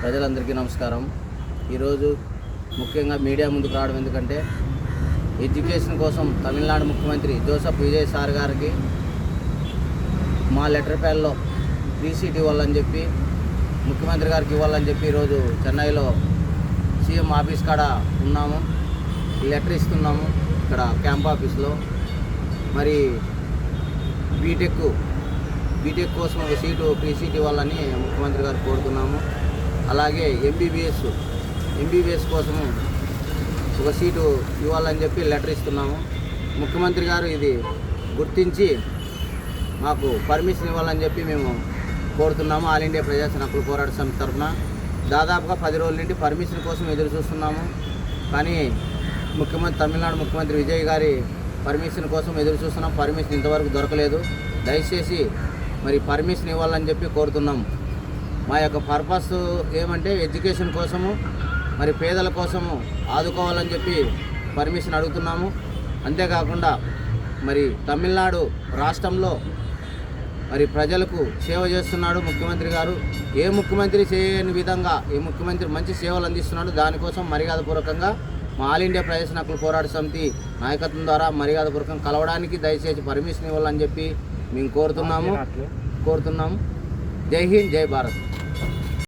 ప్రజలందరికీ నమస్కారం. ఈరోజు ముఖ్యంగా మీడియా ముందుకు రావడం ఎందుకంటే ఎడ్యుకేషన్ కోసం తమిళనాడు ముఖ్యమంత్రి జోసెఫ్ విజయ్ సార్ గారికి మా లెటర్ ప్యాడ్లో ఫ్రీ సీట్ ఇవ్వాలని చెప్పి ముఖ్యమంత్రి గారికి ఇవ్వాలని చెప్పి ఈరోజు చెన్నైలో సీఎం ఆఫీస్ కాడ ఉన్నాము. లెటర్ ఇస్తున్నాము ఇక్కడ క్యాంప్ ఆఫీస్లో. మరి బీటెక్ కోసం ఒక ఫ్రీ సీట్ ఇవ్వాలని ముఖ్యమంత్రి గారు కోరుతున్నాము. అలాగే ఎంబీబీఎస్ కోసము ఒక సీటు ఇవ్వాలని చెప్పి లెటర్ ఇస్తున్నాము. ముఖ్యమంత్రి గారు ఇది గుర్తించి మాకు పర్మిషన్ ఇవ్వాలని చెప్పి మేము కోరుతున్నాము. ఆల్ ఇండియా ప్రజాస్వామ్య హక్కుల పోరాట సమితి తరఫున దాదాపుగా 10 రోజుల నుండి పర్మిషన్ కోసం ఎదురు చూస్తున్నాము. కానీ తమిళనాడు ముఖ్యమంత్రి విజయ్ గారి పర్మిషన్ కోసం ఎదురు చూస్తున్నాం. పర్మిషన్ ఇంతవరకు దొరకలేదు. దయచేసి మరి పర్మిషన్ ఇవ్వాలని చెప్పి కోరుతున్నాము. మా యొక్క పర్పస్ ఏమంటే ఎడ్యుకేషన్ కోసము, మరి పేదల కోసము ఆదుకోవాలని చెప్పి పర్మిషన్ అడుగుతున్నాము. అంతేకాకుండా మరి తమిళనాడు రాష్ట్రంలో మరి ప్రజలకు సేవ చేస్తున్నాడు ముఖ్యమంత్రి గారు. ఏ ముఖ్యమంత్రి చేయని విధంగా ఈ ముఖ్యమంత్రి మంచి సేవలు అందిస్తున్నాడు. దానికోసం మర్యాదపూర్వకంగా మా ఆల్ ఇండియా ప్రజాస్వామ్య హక్కుల పోరాట సమితి నాయకత్వం ద్వారా మర్యాదపూర్వకంగా కలవడానికి దయచేసి పర్మిషన్ ఇవ్వాలని చెప్పి మేము కోరుతున్నాము. జై హింద్, జై భారత్.